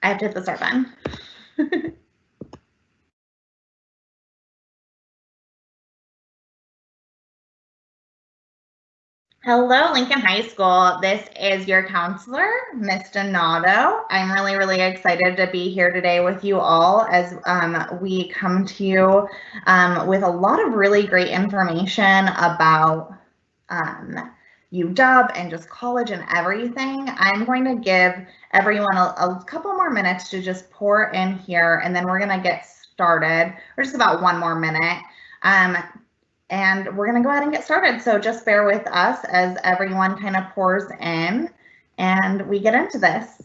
I have to hit the start button. Hello, Lincoln High School. This is your counselor, Ms. Donato. I'm really excited to be here today with you all as we come to you with a lot of really great information about UW and just college and everything. I'm going to give everyone a couple more minutes to just pour in here, and then we're going to get started. Or just about one more minute. And we're going to go ahead and get started. So just bear with us as everyone kind of pours in and we get into this.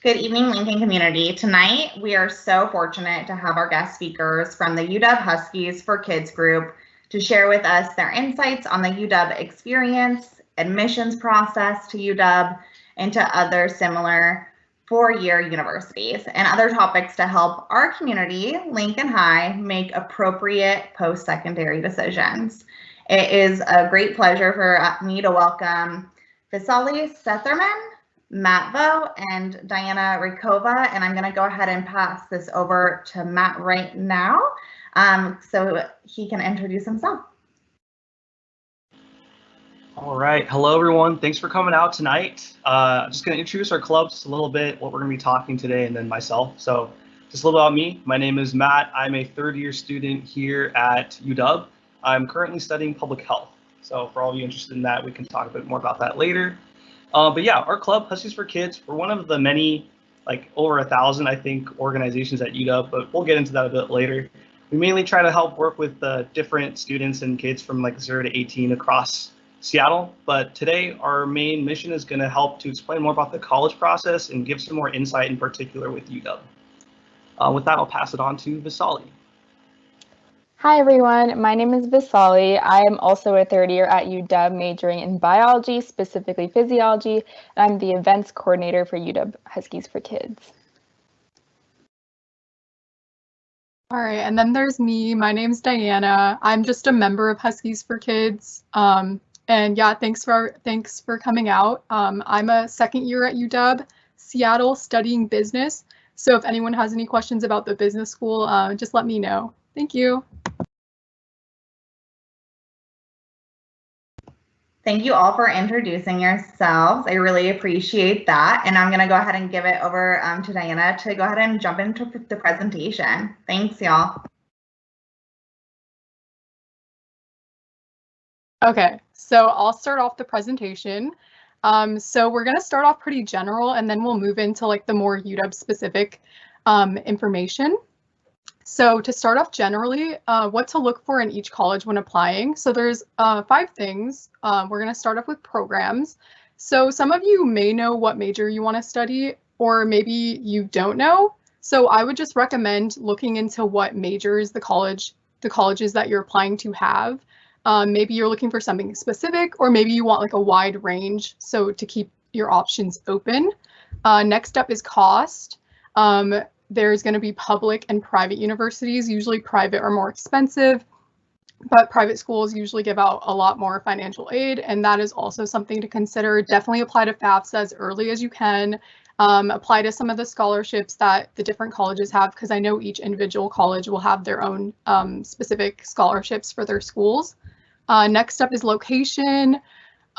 Good evening, Lincoln community. Tonight, we are so fortunate to have our guest speakers from the UW Huskies for Kids group to share with us their insights on the UW experience, admissions process to UW, and to other similar four-year universities, and other topics to help our community, Lincoln High, make appropriate post-secondary decisions. It is a great pleasure for me to welcome Vasily Setherman, Matt Vo, and Diana Rykova, and I'm going to go ahead and pass this over to Matt right now so he can introduce himself. All right. Hello, everyone. Thanks for coming out tonight. I'm just going to introduce our club just a little bit, what we're going to be talking today, and then myself. So just a little about me. My name is Matt. I'm a third-year student here at UW. I'm currently studying public health. So for all of you interested in that, we can talk a bit more about that later. But yeah, our club, Huskies for Kids, we're one of the many, like over 1,000, I think, organizations at UW, but we'll get into that a bit later. We mainly try to help work with different students and kids from like 0 to 18 across Seattle. But today, our main mission is going to help to explain more about the college process and give some more insight in particular with UW. With that, I'll pass it on to Vasily. Hi everyone, my name is Vasily. I am also a third year at UW majoring in biology, specifically physiology, and I'm the events coordinator for UW Huskies for Kids. All right, and then there's me. My name's Diana. I'm just a member of Huskies for Kids. And yeah, thanks for coming out. I'm a second year at UW Seattle studying business. So if anyone has any questions about the business school, just let me know. Thank you. Thank you all for introducing yourselves. I really appreciate that. And I'm going to go ahead and give it over to Diana to go ahead and jump into the presentation. Thanks, y'all. Okay, so I'll start off the presentation. So we're going to start off pretty general, and then we'll move into like the more UW specific information. So to start off generally, what to look for in each college when applying. So there's 5 things. We're going to start off with programs. So some of you may know what major you want to study, or maybe you don't know. So I would just recommend looking into what majors the colleges that you're applying to have. Maybe you're looking for something specific, or maybe you want like a wide range, so to keep your options open. Next up is cost. There's going to be public and private universities. Usually private are more expensive, but private schools usually give out a lot more financial aid, and that is also something to consider. Definitely apply to FAFSA as early as you can. Apply to some of the scholarships that the different colleges have, because I know each individual college will have their own specific scholarships for their schools. Next up is location.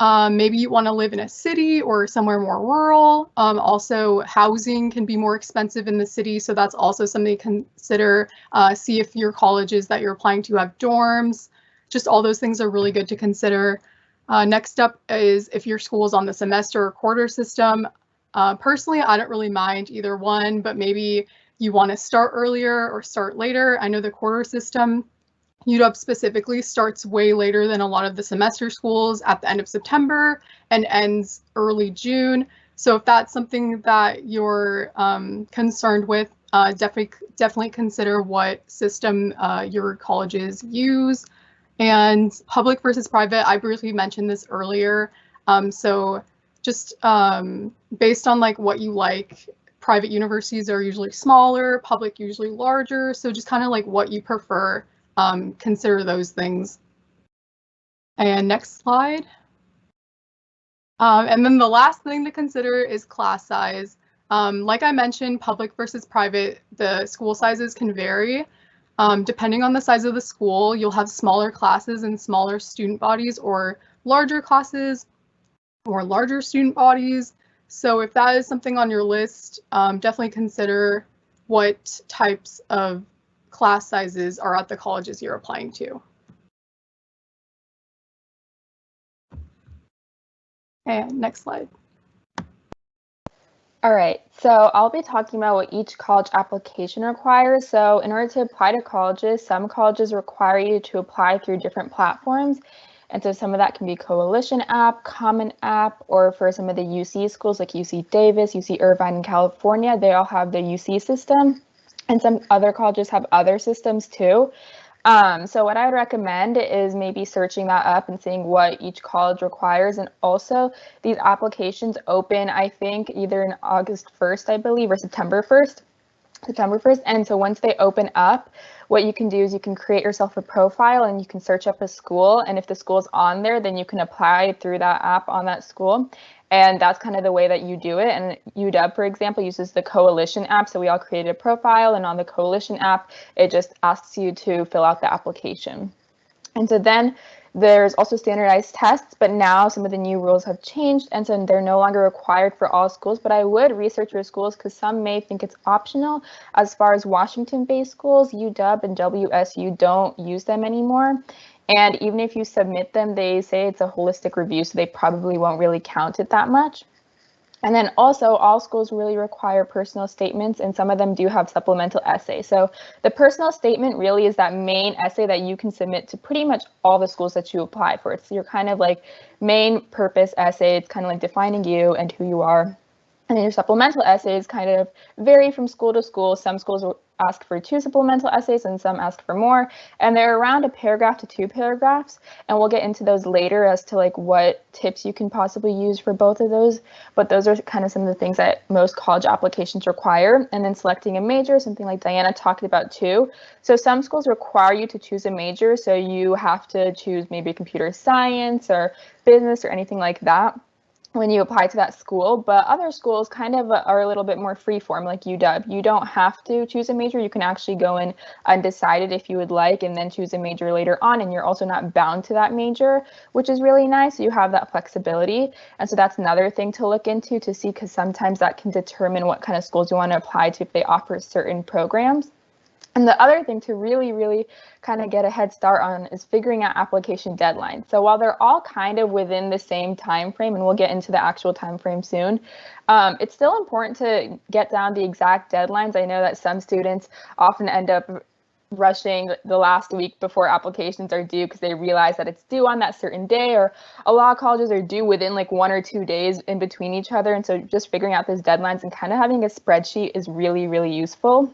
Maybe you want to live in a city or somewhere more rural. Also, housing can be more expensive in the city, so that's also something to consider. See if your colleges that you're applying to have dorms. Just all those things are really good to consider. Next up is if your school is on the semester or quarter system. Personally, I don't really mind either one, but maybe you want to start earlier or start later. I know the quarter system UW specifically starts way later than a lot of the semester schools at the end of September and ends early June. So if that's something that you're concerned with, definitely consider what system your colleges use. And public versus private, I briefly mentioned this earlier. So just based on like what you like, private universities are usually smaller, public usually larger. So just kind of like what you prefer, consider those things. And next slide. And then the last thing to consider is class size. Like I mentioned, public versus private, the school sizes can vary. Depending on the size of the school, you'll have smaller classes and smaller student bodies, or larger classes or larger student bodies. So if that is something on your list, definitely consider what types of class sizes are at the colleges you're applying to. And next slide. All right, so I'll be talking about what each college application requires. So in order to apply to colleges, some colleges require you to apply through different platforms. And so some of that can be Coalition App, Common App, or for some of the UC schools like UC Davis, UC Irvine in California, they all have the UC system. And some other colleges have other systems too. So what I would recommend is maybe searching that up and seeing what each college requires. And also these applications open, I think, either in August 1st, I believe, or September 1st. And so once they open up, what you can do is you can create yourself a profile and you can search up a school. And if the school's on there, then you can apply through that app on that school. And that's kind of the way that you do it. And UW, for example, uses the Coalition app. So we all created a profile, and on the Coalition app, it just asks you to fill out the application. And so then there's also standardized tests, but now some of the new rules have changed, and so they're no longer required for all schools. But I would research your schools because some may think it's optional. As far as Washington-based schools, UW and WSU don't use them anymore. And even if you submit them, they say it's a holistic review, so they probably won't really count it that much. And then also all schools really require personal statements, and some of them do have supplemental essays. So the personal statement really is that main essay that you can submit to pretty much all the schools that you apply for. It's your kind of like main purpose essay. It's kind of like defining you and who you are. And then your supplemental essays kind of vary from school to school. Some schools will ask for 2 supplemental essays and some ask for more. And they're around a paragraph to 2 paragraphs. And we'll get into those later as to like what tips you can possibly use for both of those. But those are kind of some of the things that most college applications require. And then selecting a major, something like Diana talked about too. So some schools require you to choose a major. So you have to choose maybe computer science or business or anything like that when you apply to that school, but other schools kind of are a little bit more freeform, like UW. You don't have to choose a major. You can actually go in undecided if you would like, and then choose a major later on, and you're also not bound to that major, which is really nice. You have that flexibility, and so that's another thing to look into to see, because sometimes that can determine what kind of schools you want to apply to if they offer certain programs. And the other thing to really kind of get a head start on is figuring out application deadlines. So while they're all kind of within the same time frame, and we'll get into the actual time frame soon, it's still important to get down the exact deadlines. I know that some students often end up rushing the last week before applications are due because they realize that it's due on that certain day, or a lot of colleges are due within like 1 or 2 days in between each other. And so just figuring out those deadlines and kind of having a spreadsheet is really useful.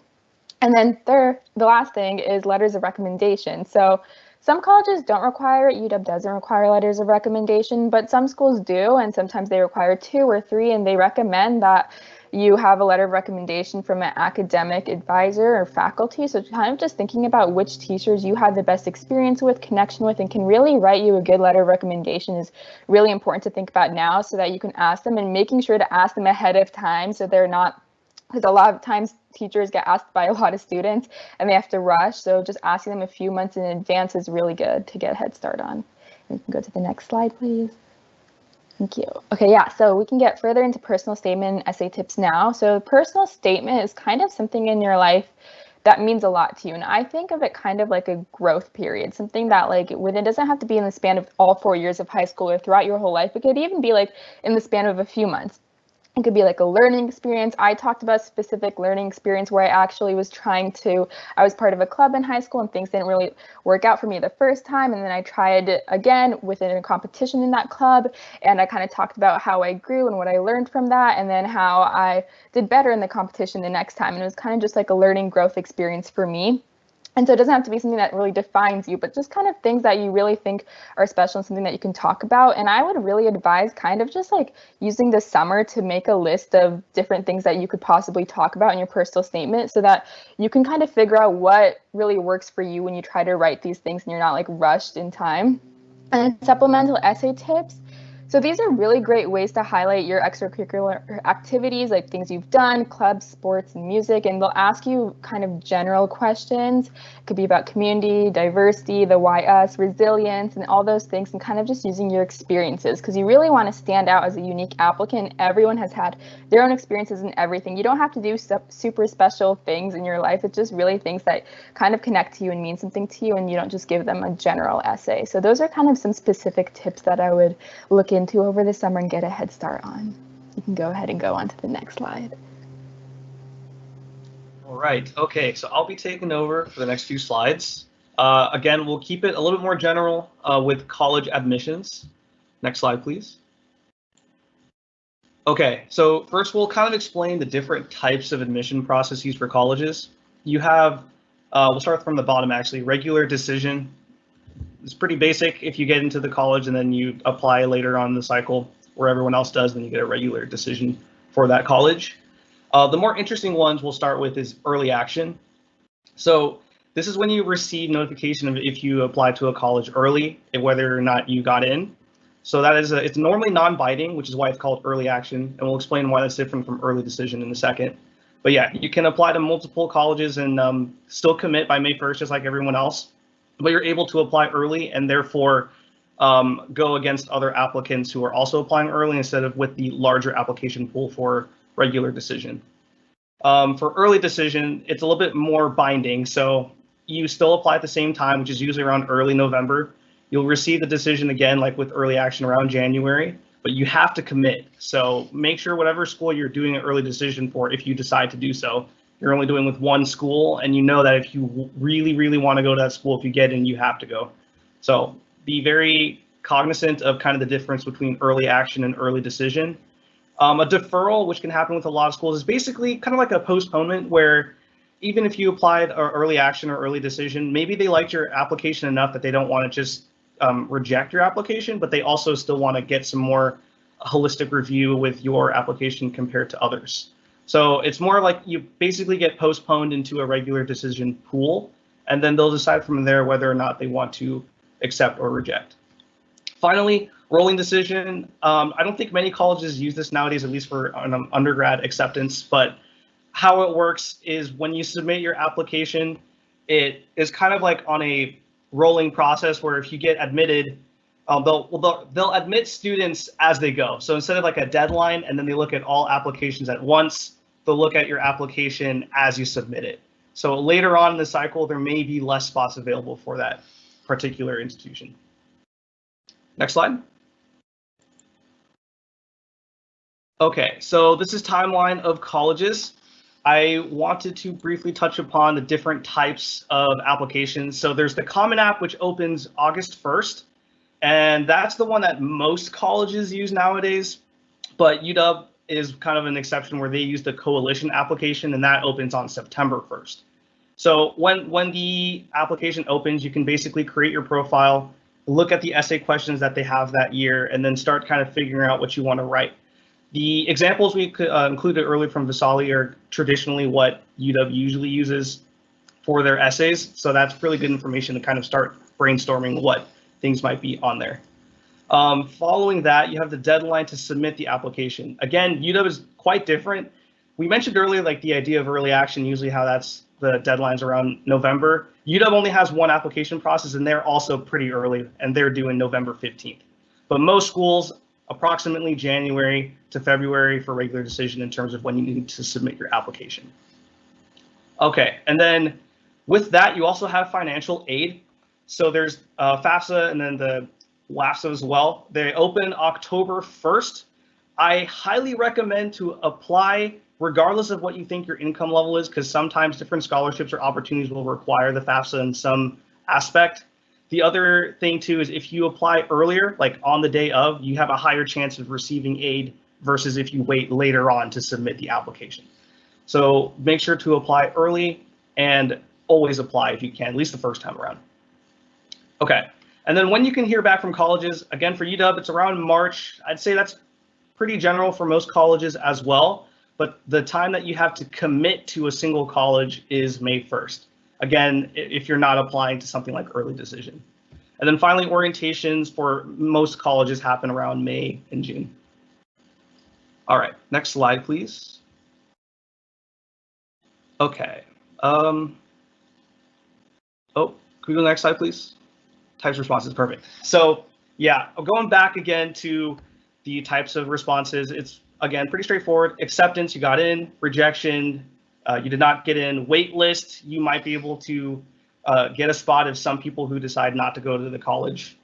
And then the last thing is letters of recommendation. So some colleges don't require it. UW doesn't require letters of recommendation, but some schools do, and sometimes they require 2 or 3, and they recommend that you have a letter of recommendation from an academic advisor or faculty. So kind of just thinking about which teachers you have the best experience with, connection with, and can really write you a good letter of recommendation is really important to think about now, so that you can ask them, and making sure to ask them ahead of time so they're not, because a lot of times teachers get asked by a lot of students and they have to rush. So just asking them a few months in advance is really good to get a head start on. We can go to the next slide, please. Thank you. Okay, yeah, so we can get further into personal statement and essay tips now. So personal statement is kind of something in your life that means a lot to you. And I think of it kind of like a growth period, something that like it doesn't have to be in the span of all 4 years of high school or throughout your whole life. It could even be like in the span of a few months. It could be like a learning experience. I talked about a specific learning experience where I actually was I was part of a club in high school and things didn't really work out for me the first time. And then I tried it again within a competition in that club. And I kind of talked about how I grew and what I learned from that. And then how I did better in the competition the next time. And it was kind of just like a learning growth experience for me. And so it doesn't have to be something that really defines you, but just kind of things that you really think are special and something that you can talk about. And I would really advise kind of just like using the summer to make a list of different things that you could possibly talk about in your personal statement so that you can kind of figure out what really works for you when you try to write these things and you're not like rushed in time. And then supplemental essay tips. So these are really great ways to highlight your extracurricular activities, like things you've done, clubs, sports, and music, and they'll ask you kind of general questions. It could be about community, diversity, the why us, resilience, and all those things, and kind of just using your experiences, because you really want to stand out as a unique applicant. Everyone has had their own experiences in everything. You don't have to do super special things in your life. It's just really things that kind of connect to you and mean something to you, and you don't just give them a general essay. So those are kind of some specific tips that I would look into over the summer and get a head start on. You can go ahead and go on to the next slide. All right. Okay, so I'll be taking over for the next few slides. Again, we'll keep it a little bit more general with college admissions. Next slide, please. Okay, so first we'll kind of explain the different types of admission processes for colleges. You have, we'll start from the bottom actually, regular decision. It's pretty basic. If you get into the college and then you apply later on in the cycle where everyone else does, then you get a regular decision for that college. The more interesting ones we'll start with is early action. So this is when you receive notification of if you apply to a college early and whether or not you got in. So that is it's normally non-binding, which is why it's called early action, and we'll explain why that's different from early decision in a second. But yeah, you can apply to multiple colleges and still commit by May 1st, just like everyone else. But you're able to apply early and therefore go against other applicants who are also applying early instead of with the larger application pool for regular decision. For early decision, it's a little bit more binding. So you still apply at the same time, which is usually around early November. You'll receive the decision again, like with early action around January, but you have to commit. So make sure whatever school you're doing an early decision for, if you decide to do so, you're only doing with one school, and you know that if you really, really want to go to that school, if you get in, you have to go. So be very cognizant of kind of the difference between early action and early decision. A deferral, which can happen with a lot of schools, is basically kind of like a postponement where even if you applied early action or early decision, maybe they liked your application enough that they don't want to just reject your application, but they also still want to get some more holistic review with your application compared to others. So it's more like you basically get postponed into a regular decision pool, and then they'll decide from there whether or not they want to accept or reject. Finally, rolling decision. I don't think many colleges use this nowadays, at least for an undergrad acceptance, but how it works is when you submit your application, it is kind of like on a rolling process where if you get admitted, they'll admit students as they go. So instead of like a deadline and then they look at all applications at once, they'll look at your application as you submit it. So later on in the cycle, there may be less spots available for that particular institution. Next slide. Okay, so this is timeline of colleges. I wanted to briefly touch upon the different types of applications. So there's the Common App, which opens August 1st, and that's the one that most colleges use nowadays, but UW is kind of an exception where they use the Coalition application, and that opens on September 1st. So when the application opens, you can basically create your profile, look at the essay questions that they have that year, and then start kind of figuring out what you want to write. The examples we included earlier from Vasali are traditionally what UW usually uses for their essays. So that's really good information to kind of start brainstorming what things might be on there. Following that, you have the deadline to submit the application. Again, UW is quite different. We mentioned earlier, like the idea of early action, usually how that's the deadlines around November. UW only has one application process, and they're also pretty early, and they're due in November 15th. But most schools, approximately January to February for regular decision in terms of when you need to submit your application. Okay, and then with that, you also have financial aid. So there's FAFSA and then the LAFSA as well. They open October 1st. I highly recommend to apply regardless of what you think your income level is, because sometimes different scholarships or opportunities will require the FAFSA in some aspect. The other thing too is if you apply earlier, like on the day of, you have a higher chance of receiving aid versus if you wait later on to submit the application. So make sure to apply early and always apply if you can, at least the first time around. Okay, and then when you can hear back from colleges, again for UW, it's around March. I'd say that's pretty general for most colleges as well, but the time that you have to commit to a single college is May 1st. Again, if you're not applying to something like early decision. And then finally, orientations for most colleges happen around May and June. All right, next slide, please. Okay. Oh, can we go to the next slide, please? Types of responses, perfect. So yeah, going back again to the types of responses, it's again pretty straightforward. Acceptance, you got in. Rejection, you did not get in. Wait list, you might be able to get a spot if some people who decide not to go to the college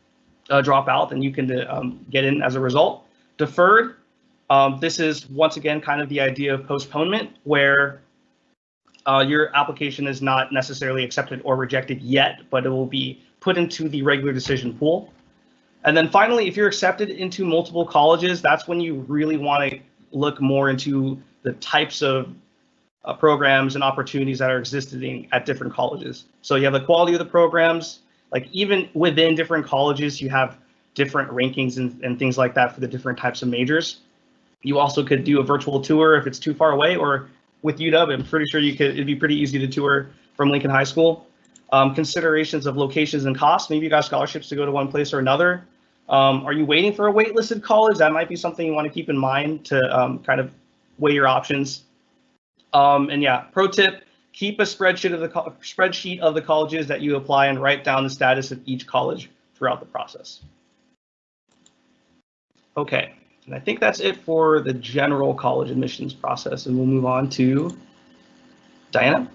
drop out, then you can get in as a result. Deferred, this is once again kind of the idea of postponement, where your application is not necessarily accepted or rejected yet, but it will be put into the regular decision pool. And then finally, if you're accepted into multiple colleges, that's when you really want to look more into the types of programs and opportunities that are existing at different colleges. So you have the quality of the programs, like even within different colleges, you have different rankings and things like that for the different types of majors. You also could do a virtual tour if it's too far away, or with UW, I'm pretty sure it'd be pretty easy to tour from Lincoln High School. Considerations of locations and costs. Maybe you got scholarships to go to one place or another. Are you waiting for a waitlisted college? That might be something you want to keep in mind to kind of weigh your options. And yeah, pro tip, keep a spreadsheet of the colleges that you apply and write down the status of each college throughout the process. Okay, and I think that's it for the general college admissions process, and we'll move on to Diana.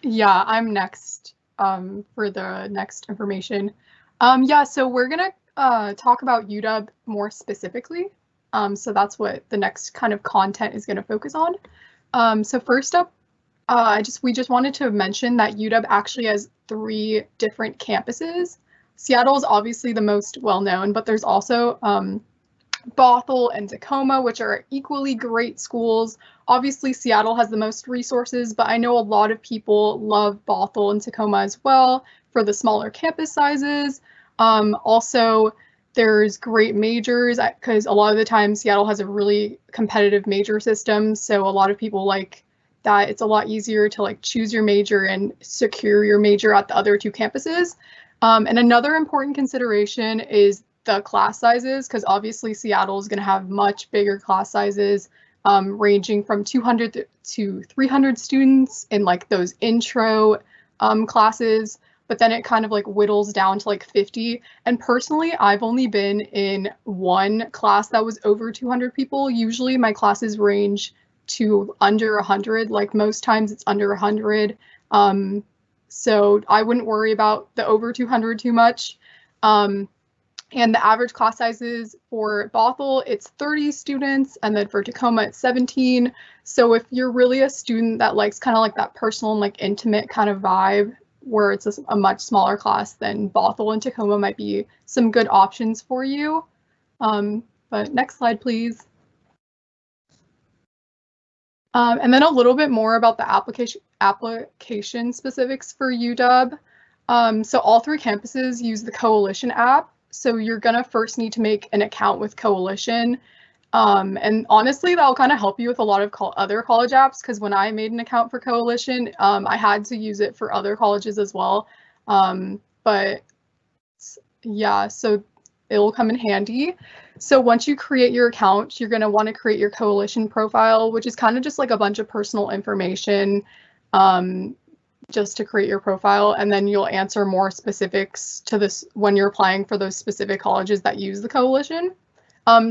Yeah, I'm next for the next information. Yeah, so we're gonna talk about UW more specifically. So that's what the next kind of content is gonna focus on. So first up, we just wanted to mention that UW actually has 3 different campuses. Seattle is obviously the most well-known, but there's also Bothell and Tacoma, which are equally great schools. Obviously, Seattle has the most resources, but I know a lot of people love Bothell and Tacoma as well for the smaller campus sizes. Also, there's great majors because a lot of the time Seattle has a really competitive major system. So a lot of people like that. It's a lot easier to like choose your major and secure your major at the other 2 campuses. And another important consideration is the class sizes, because obviously Seattle is going to have much bigger class sizes, ranging from 200 to 300 students in like those intro classes, but then it kind of like whittles down to like 50. And personally, I've only been in one class that was over 200 people. Usually my classes range to under 100, like most times it's under 100. So I wouldn't worry about the over 200 too much. And the average class sizes for Bothell, it's 30 students, and then for Tacoma, it's 17. So if you're really a student that likes kind of like that personal and like intimate kind of vibe, where it's a much smaller class, then Bothell and Tacoma might be some good options for you. But next slide, please. And then a little bit more about the application specifics for UW. So all 3 campuses use the Coalition app. So you're gonna first need to make an account with Coalition. And honestly, that'll kind of help you with a lot of other college apps, because when I made an account for Coalition, I had to use it for other colleges as well. But yeah, so it'll come in handy. So once you create your account, you're gonna want to create your Coalition profile, which is kind of just like a bunch of personal information, just to create your profile, and then you'll answer more specifics to this when you're applying for those specific colleges that use the Coalition.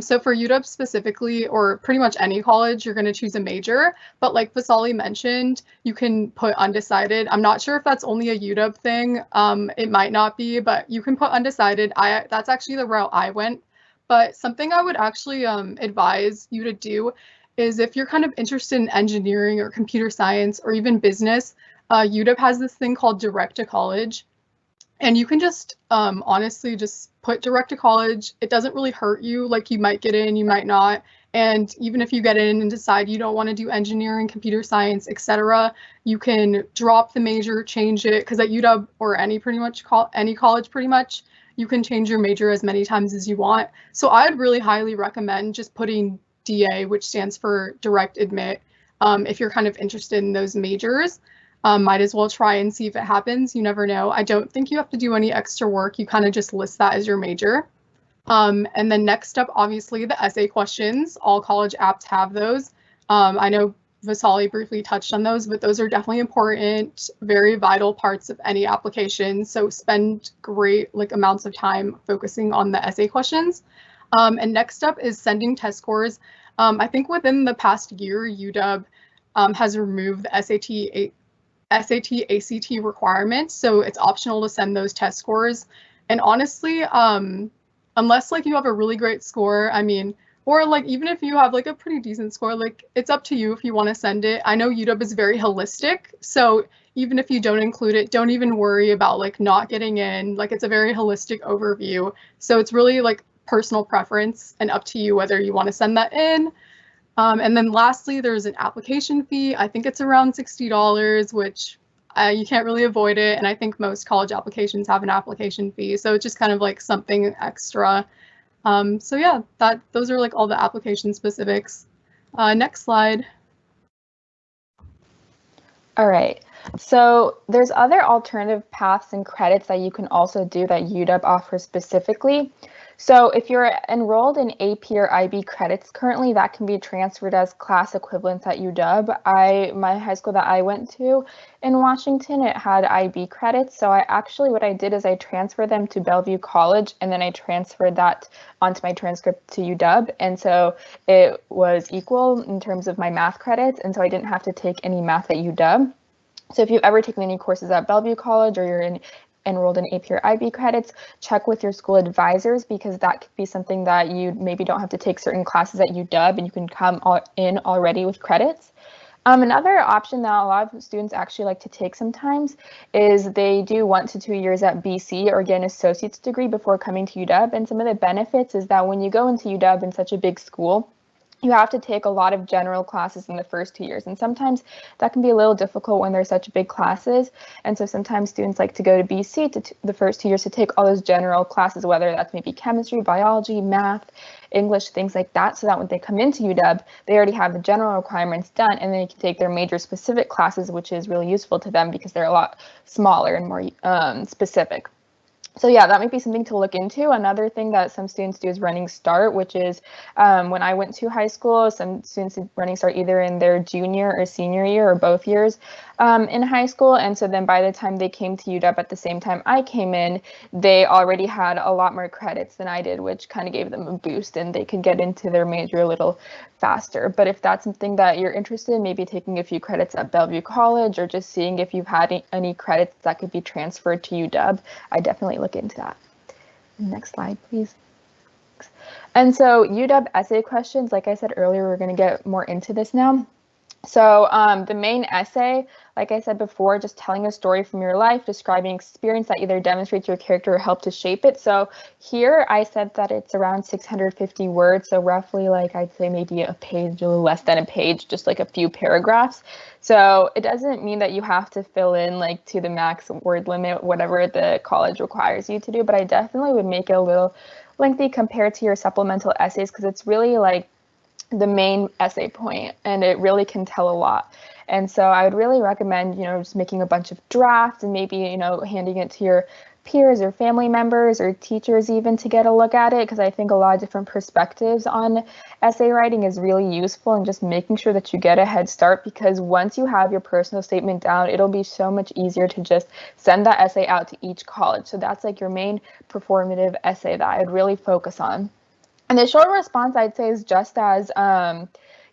So for UW specifically, or pretty much any college, you're going to choose a major, but like Vasali mentioned, you can put undecided. I'm not sure if that's only a UW thing. It might not be, but you can put undecided. That's actually the route I went, But something I would actually advise you to do is if you're kind of interested in engineering or computer science or even business, UW has this thing called direct to college. And you can just honestly just put direct to college. It doesn't really hurt you. Like you might get in, you might not. And even if you get in and decide you don't want to do engineering, computer science, etc., you can drop the major, change it. Because at UW or any college pretty much, you can change your major as many times as you want. So I'd really highly recommend just putting DA, which stands for direct admit, if you're kind of interested in those majors. Might as well try and see if it happens. You never know. I don't think you have to do any extra work. You kind of just list that as your major. And then next up, obviously, the essay questions. All college apps have those. I know Vasali briefly touched on those, but those are definitely important, very vital parts of any application. So spend great amounts of time focusing on the essay questions. And next up is sending test scores. I think within the past year, UW has removed the SAT, ACT requirements, so it's optional to send those test scores. And honestly, unless you have a really great score, I mean, or even if you have a pretty decent score, it's up to you if you want to send it. I know UW is very holistic, so even if you don't include it, don't even worry about not getting in. It's a very holistic overview, so it's really personal preference and up to you whether you want to send that in. And then lastly, there's an application fee. I think it's around $60, which you can't really avoid it. And I think most college applications have an application fee. So it's just kind of something extra. So yeah, those are all the application specifics. Next slide. All right. So there's other alternative paths and credits that you can also do that UW offers specifically. So if you're enrolled in AP or IB credits currently, that can be transferred as class equivalents at UW. My high school that I went to in Washington, it had IB credits. So what I did is I transferred them to Bellevue College, and then I transferred that onto my transcript to UW. And so it was equal in terms of my math credits. And so I didn't have to take any math at UW. So if you've ever taken any courses at Bellevue College or you're enrolled in AP or IB credits, check with your school advisors, because that could be something that you maybe don't have to take certain classes at UW and you can come in already with credits. Another option that a lot of students actually like to take sometimes is they do 1 to 2 years at BC or get an associate's degree before coming to UW. And some of the benefits is that when you go into UW in such a big school, you have to take a lot of general classes in the first 2 years. And sometimes that can be a little difficult when there's such big classes. And so sometimes students like to go to BC the first 2 years to take all those general classes, whether that's maybe chemistry, biology, math, English, things like that, so that when they come into UW, they already have the general requirements done, and then they can take their major specific classes, which is really useful to them because they're a lot smaller and more specific. So yeah, that might be something to look into. Another thing that some students do is Running Start, which is when I went to high school, some students did Running Start either in their junior or senior year or both years in high school. And so then by the time they came to UW at the same time I came in, they already had a lot more credits than I did, which kind of gave them a boost and they could get into their major a little faster. But if that's something that you're interested in, maybe taking a few credits at Bellevue College or just seeing if you've had any credits that could be transferred to UW, I definitely look into that. Next slide, please. And so UW essay questions, like I said earlier, we're going to get more into this now. So the main essay, like I said before, just telling a story from your life, describing experience that either demonstrates your character or help to shape it. So here I said that it's around 650 words. So roughly, I'd say maybe a page, a little less than a page, just a few paragraphs. So it doesn't mean that you have to fill in to the max word limit, whatever the college requires you to do. But I definitely would make it a little lengthy compared to your supplemental essays, because it's really the main essay point, and it really can tell a lot. And so I would really recommend, just making a bunch of drafts and maybe, handing it to your peers or family members or teachers even to get a look at it, because I think a lot of different perspectives on essay writing is really useful, and just making sure that you get a head start, because once you have your personal statement down, it'll be so much easier to just send that essay out to each college. So that's your main performative essay that I'd really focus on. And the short response, I'd say, is just as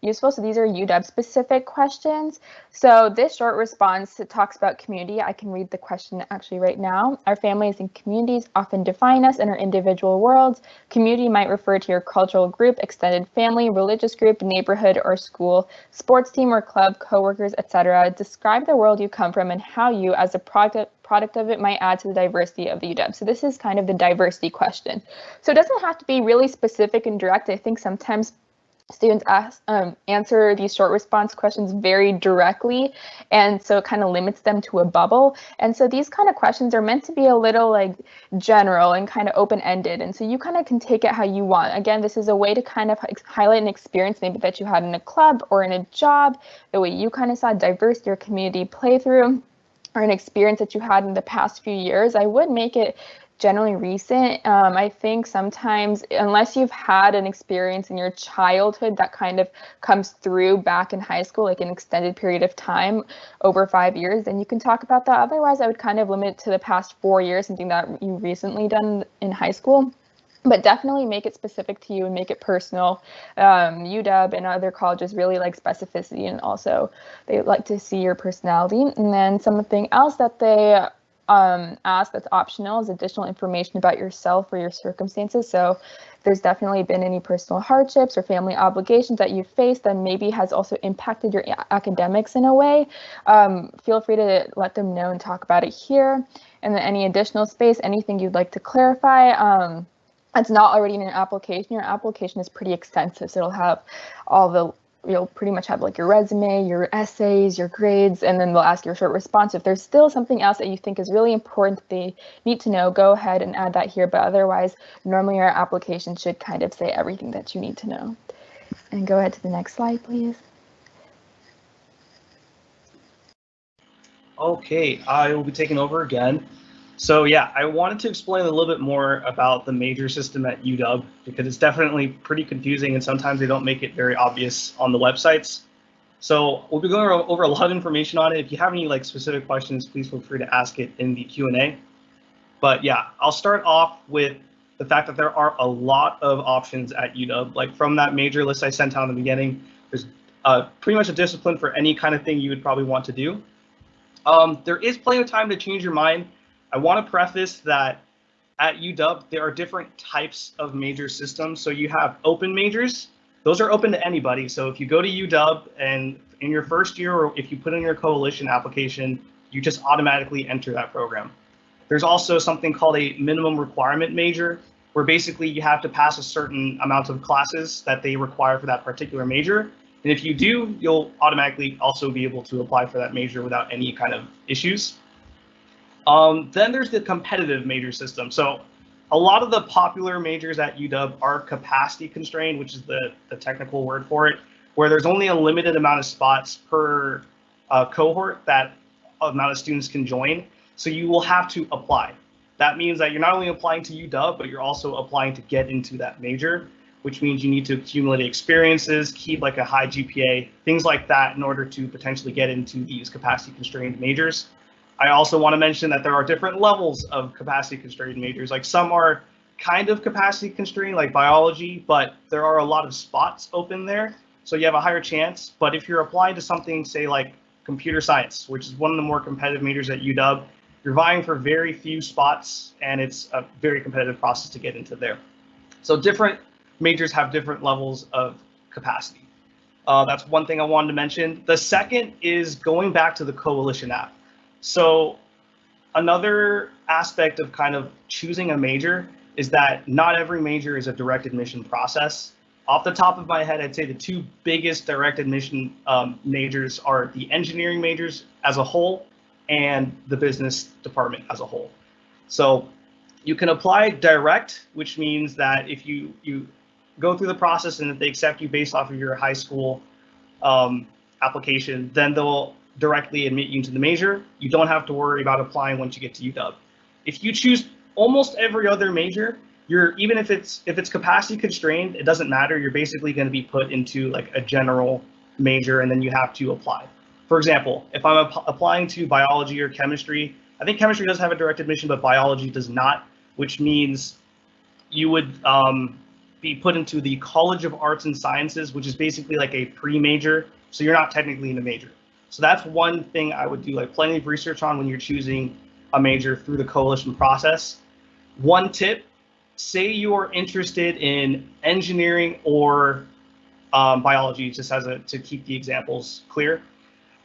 useful. So these are UW specific questions. So this short response, it talks about community. I can read the question actually right now. Our families and communities often define us in our individual worlds. Community might refer to your cultural group, extended family, religious group, neighborhood or school, sports team or club, coworkers, etc. Describe the world you come from and how you, as a product of it, might add to the diversity of the UW. So this is kind of the diversity question. So it doesn't have to be really specific and direct. I think sometimes students answer these short response questions very directly, and so it kind of limits them to a bubble. And so these kind of questions are meant to be a little like general and kind of open-ended, and so you kind of can take it how you want. Again, this is a way to kind of highlight an experience maybe that you had in a club or in a job, the way you kind of saw diversity or community play through, or an experience that you had in the past few years. I would make it generally recent. I think sometimes, unless you've had an experience in your childhood that kind of comes through back in high school, like an extended period of time, over 5 years, then you can talk about that. Otherwise, I would kind of limit it to the past 4 years, something that you recently done in high school. But definitely make it specific to you and make it personal. UW and other colleges really like specificity, and also they like to see your personality. And then something else that they ask that's optional is additional information about yourself or your circumstances. So if there's definitely been any personal hardships or family obligations that you've faced that maybe has also impacted your academics in a way, feel free to let them know and talk about it here. And then any additional space, anything you'd like to clarify, that's not already in your application. Your application is pretty extensive, so it'll have all the, you'll pretty much have like your resume, your essays, your grades, and then they'll ask your short response. If there's still something else that you think is really important that they need to know, go ahead and add that here. But otherwise, normally our application should kind of say everything that you need to know. And go ahead to the next slide, please. Okay, I will be taking over again. So yeah, I wanted to explain a little bit more about the major system at UW, because it's definitely pretty confusing and sometimes they don't make it very obvious on the websites. So we'll be going over a lot of information on it. If you have any like specific questions, please feel free to ask it in the Q&A. But yeah, I'll start off with the fact that there are a lot of options at UW. Like from that major list I sent out in the beginning, there's pretty much a discipline for any kind of thing you would probably want to do. There is plenty of time to change your mind. I want to preface that at UW, there are different types of major systems. So you have open majors. Those are open to anybody. So if you go to UW and in your first year, or if you put in your coalition application, you just automatically enter that program. There's also something called a minimum requirement major, where basically you have to pass a certain amount of classes that they require for that particular major. And if you do, you'll automatically also be able to apply for that major without any kind of issues. Then there's the competitive major system. So a lot of the popular majors at UW are capacity constrained, which is the technical word for it, where there's only a limited amount of spots per cohort that amount of students can join. So you will have to apply. That means that you're not only applying to UW, but you're also applying to get into that major, which means you need to accumulate experiences, keep like a high GPA, things like that in order to potentially get into these capacity constrained majors. I also want to mention that there are different levels of capacity constrained majors. Like some are kind of capacity constrained, like biology, but there are a lot of spots open there. So you have a higher chance. But if you're applying to something, say like computer science, which is one of the more competitive majors at UW, you're vying for very few spots, and it's a very competitive process to get into there. So different majors have different levels of capacity. That's one thing I wanted to mention. The second is going back to the coalition app. So another aspect of kind of choosing a major is that not every major is a direct admission process. Off the top of my head, I'd say the two biggest direct admission majors are the engineering majors as a whole and the business department as a whole. So you can apply direct, which means that if you go through the process and if they accept you based off of your high school application, then they'll directly admit you into the major. You don't have to worry about applying once you get to UW. If you choose almost every other major, even if it's capacity constrained, it doesn't matter. You're basically going to be put into like a general major, and then you have to apply. For example, if I'm applying to biology or chemistry, I think chemistry does have a direct admission, but biology does not, which means you would be put into the College of Arts and Sciences, which is basically like a pre-major, so you're not technically in a major. So that's one thing I would do like plenty of research on when you're choosing a major through the coalition process. One tip, say you're interested in engineering or biology, just to keep the examples clear.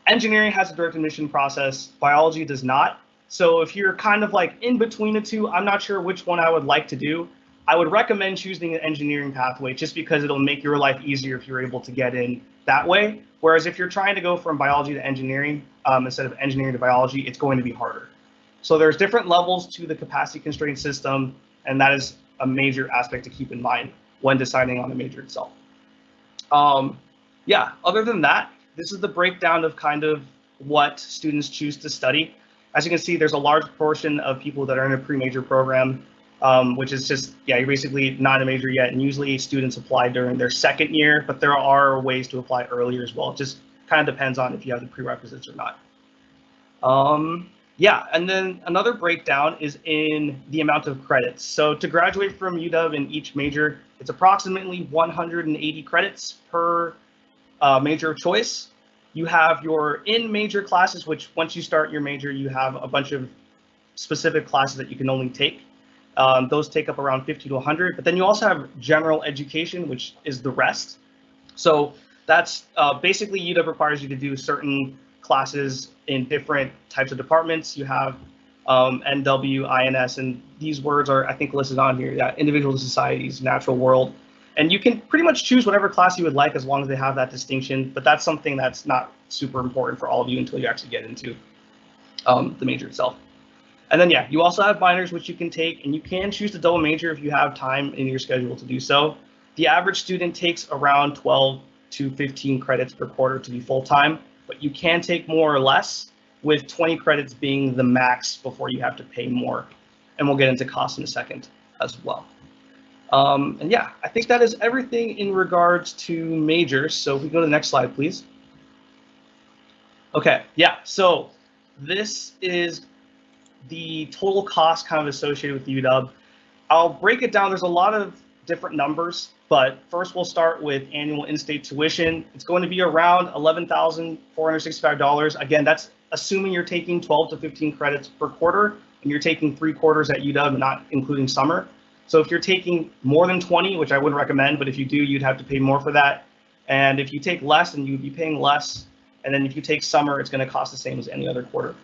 Engineering has a direct admission process, biology does not. So if you're kind of like in between the two, I'm not sure which one I would like to do. I would recommend choosing an engineering pathway just because it'll make your life easier if you're able to get in that way. Whereas if you're trying to go from biology to engineering instead of engineering to biology, it's going to be harder. So there's different levels to the capacity constraint system, and that is a major aspect to keep in mind when deciding on the major itself. Yeah, other than that, this is the breakdown of kind of what students choose to study. As you can see, there's a large portion of people that are in a pre-major program, which is just, yeah, you're basically not a major yet. And usually students apply during their second year, but there are ways to apply earlier as well. It just kind of depends on if you have the prerequisites or not. Yeah, and then another breakdown is in the amount of credits. So to graduate from UW in each major, it's approximately 180 credits per major of choice. You have your in-major classes, which once you start your major, you have a bunch of specific classes that you can only take. Those take up around 50 to 100, but then you also have general education, which is the rest. So that's basically UW requires you to do certain classes in different types of departments. You have NW, INS, and these words are, I think, listed on here. Yeah, individual societies, natural world. And you can pretty much choose whatever class you would like as long as they have that distinction, but that's something that's not super important for all of you until you actually get into the major itself. And then, yeah, you also have minors, which you can take, and you can choose to double major if you have time in your schedule to do so. The average student takes around 12 to 15 credits per quarter to be full-time, but you can take more or less, with 20 credits being the max before you have to pay more. And we'll get into costs in a second as well. And yeah, I think that is everything in regards to majors. So if we go to the next slide, please. Okay, yeah, so this is the total cost kind of associated with UW. I'll break it down. There's a lot of different numbers, but first we'll start with annual in-state tuition. It's going to be around $11,465. Again, that's assuming you're taking 12 to 15 credits per quarter, and you're taking 3 quarters at UW, not including summer. So if you're taking more than 20, which I wouldn't recommend, but if you do, you'd have to pay more for that. And if you take less, then you'd be paying less. And then if you take summer, it's going to cost the same as any other quarter.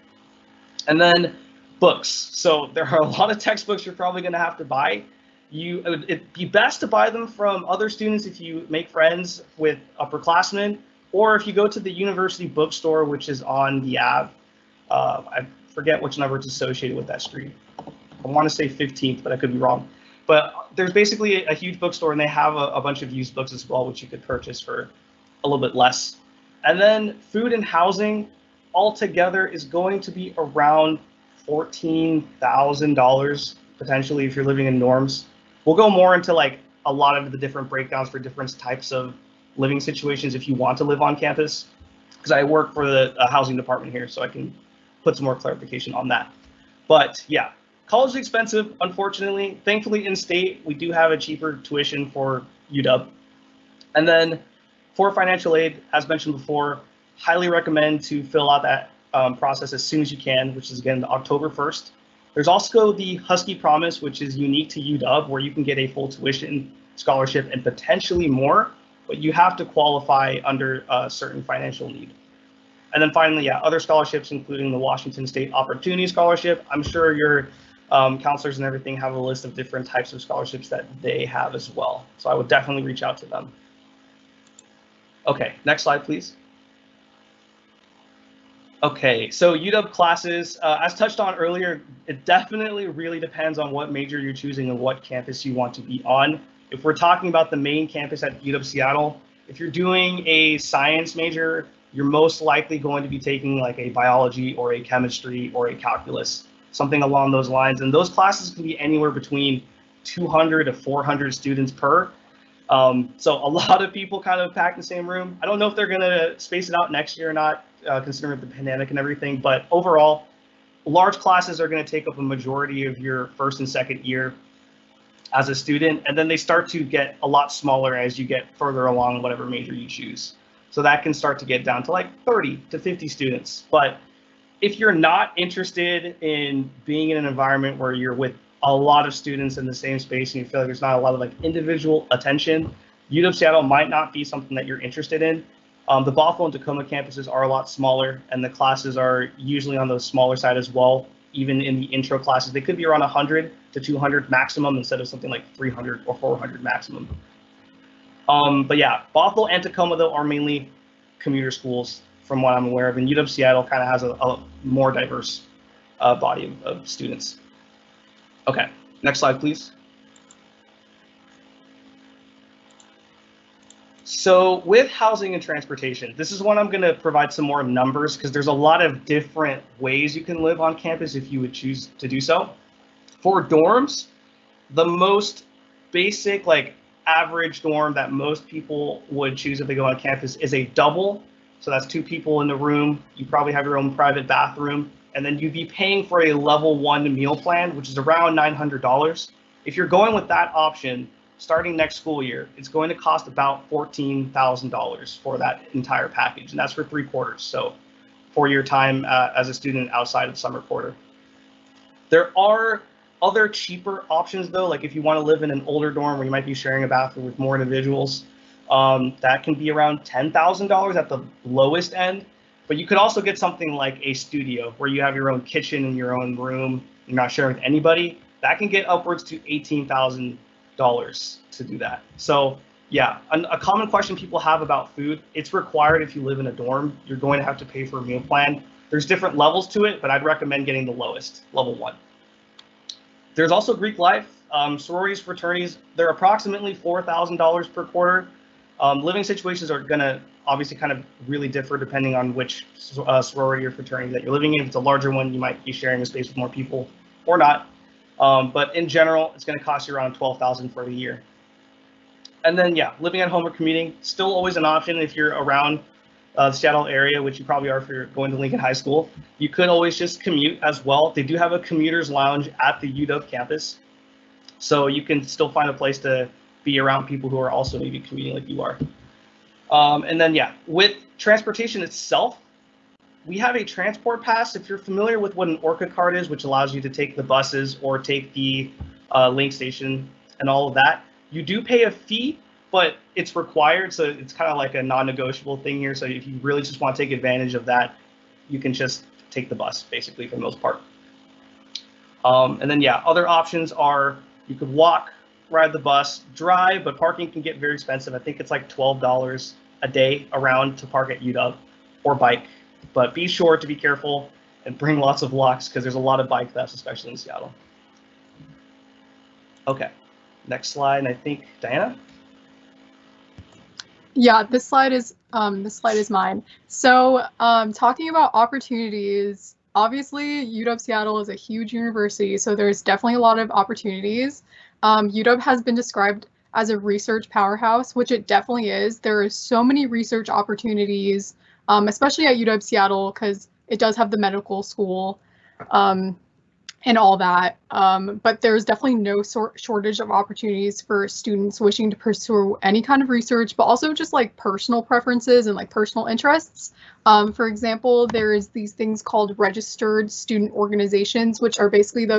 And then books. So there are a lot of textbooks you're probably going to have to buy. It'd be best to buy them from other students if you make friends with upperclassmen, or if you go to the university bookstore, which is on the Ave. I forget which number it's associated with that street. I want to say 15th, but I could be wrong. But there's basically a huge bookstore, and they have a bunch of used books as well, which you could purchase for a little bit less. And then food and housing altogether is going to be around $14,000 potentially if you're living in dorms. We'll go more into like a lot of the different breakdowns for different types of living situations if you want to live on campus, because I work for the housing department here, so I can put some more clarification on that. But yeah, college is expensive, unfortunately. Thankfully, in-state, we do have a cheaper tuition for UW. And then for financial aid, as mentioned before, highly recommend to fill out that process as soon as you can, which is again October 1st. There's also the Husky Promise, which is unique to UW, where you can get a full tuition scholarship and potentially more, but you have to qualify under a certain financial need. And then finally, yeah, other scholarships, including the Washington State Opportunity Scholarship. I'm sure your counselors and everything have a list of different types of scholarships that they have as well. So I would definitely reach out to them. Okay, next slide, please. Okay, so UW classes, as touched on earlier, it definitely really depends on what major you're choosing and what campus you want to be on. If we're talking about the main campus at UW Seattle, if you're doing a science major, you're most likely going to be taking like a biology or a chemistry or a calculus, something along those lines. And those classes can be anywhere between 200 to 400 students per. So a lot of people kind of pack the same room. I don't know if they're going to space it out next year or not, considering the pandemic and everything, but overall, large classes are going to take up a majority of your first and second year. as a student, and then they start to get a lot smaller as you get further along whatever major you choose. So that can start to get down to like 30 to 50 students. But if you're not interested in being in an environment where you're with a lot of students in the same space and you feel like there's not a lot of like individual attention, UW Seattle might not be something that you're interested in. The Bothell and Tacoma campuses are a lot smaller, and the classes are usually on the smaller side as well. Even in the intro classes, they could be around 100 to 200 maximum instead of something like 300 or 400 maximum. But yeah, Bothell and Tacoma though are mainly commuter schools from what I'm aware of, and UW Seattle kind of has a more diverse body of students. Okay, next slide, please. So with housing and transportation, this is one I'm going to provide some more numbers because there's a lot of different ways you can live on campus if you would choose to do so. For dorms, the most basic, like average dorm that most people would choose if they go on campus is a double. So that's 2 people in the room. You probably have your own private bathroom, and then you'd be paying for a level 1 meal plan, which is around $900. If you're going with that option, starting next school year, it's going to cost about $14,000 for that entire package, and that's for 3 quarters. So for your time as a student outside of summer quarter. There are other cheaper options though, like if you want to live in an older dorm where you might be sharing a bathroom with more individuals, that can be around $10,000 at the lowest end. But you could also get something like a studio where you have your own kitchen and your own room, you're not sharing with anybody. That can get upwards to $18,000 to do that. So yeah, a common question people have about food, it's required if you live in a dorm, you're going to have to pay for a meal plan. There's different levels to it, but I'd recommend getting the lowest, level 1. There's also Greek life, sororities, fraternities. They're approximately $4,000 per quarter. Living situations are gonna obviously kind of really differ depending on which sorority or fraternity that you're living in. If it's a larger one, you might be sharing a space with more people or not. But in general, it's going to cost you around $12,000 for the year. And then, yeah, living at home or commuting, still always an option if you're around the Seattle area, which you probably are if you're going to Lincoln High School. You could always just commute as well. They do have a commuter's lounge at the UW campus, so you can still find a place to be around people who are also maybe commuting like you are. And then, yeah, with transportation itself, we have a transport pass. If you're familiar with what an Orca card is, which allows you to take the buses or take the link station and all of that, you do pay a fee, but it's required. So it's kind of like a non-negotiable thing here. So if you really just want to take advantage of that, you can just take the bus basically for the most part. And then, yeah, other options are you could walk, ride the bus, drive, but parking can get very expensive. I think it's like $12 a day around to park at UW, or bike. But be sure to be careful and bring lots of locks because there's a lot of bike thefts, especially in Seattle. Okay, next slide, and I think Diana. Yeah, this slide is mine. So talking about opportunities, obviously UW Seattle is a huge university, so there's definitely a lot of opportunities. UW has been described as a research powerhouse, which it definitely is. There are so many research opportunities, especially at UW Seattle, because it does have the medical school and all that. But there's definitely no shortage of opportunities for students wishing to pursue any kind of research, but also just like personal preferences and like personal interests. For example, there's these things called registered student organizations, which are basically the